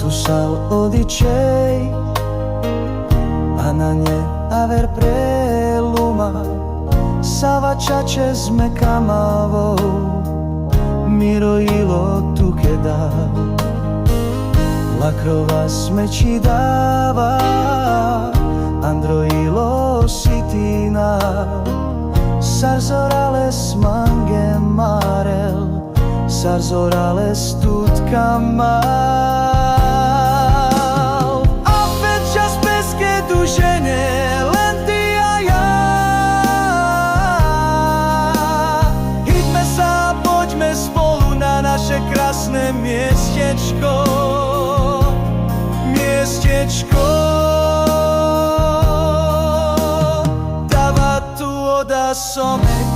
tu sal odičej a na ne aver preluma Sava čače sme kamavou Mirojilo tu keda Lakrova smeči dáva Androilo sitina Sarzorales mange marel Sarzorales tutka mal Opet čas peske dužene Len ty a ja Hýďme sa, poďme spolu Na naše krásne miestečko Miestečko Dáva tu voda somek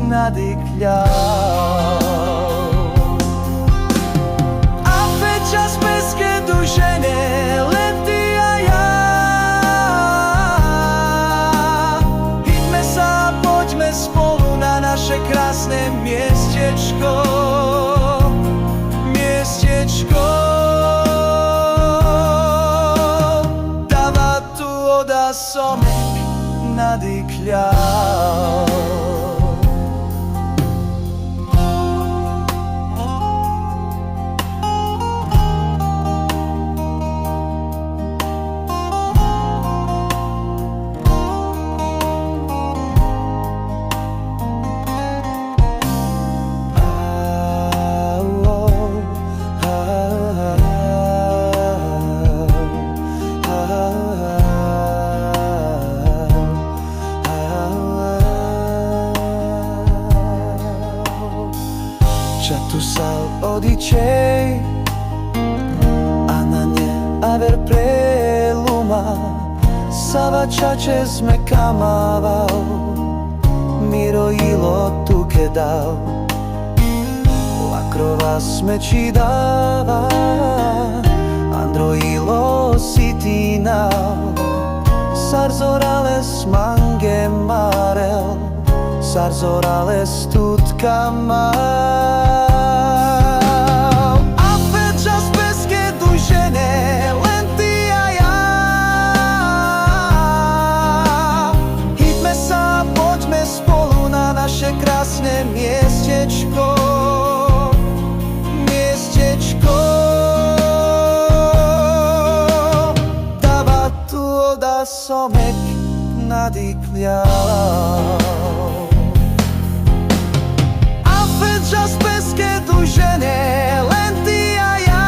nadýchľal Čas peske dužene, len ty a ja Hýďme sa, poďme spolu na naše krásne miestečko Miestečko Dáva tu voda somek nadýchľal Tu sal odičej a na ne aver preluma Sava čače sme kamavao Mirojilo tu kedao Lakrova smeči dava Androilo sitinao Sarzorales mange marel Sarzorales tutka mal Krásne miestečko Miestečko Dáva tu voda somek nadýchľal A večer z peske dužene len ty a ja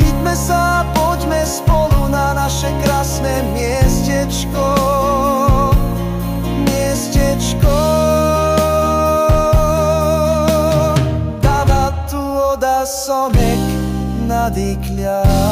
Hýďme sa, poďme spolu na naše krásne miestečko Dáva tu voda somek nadýchľal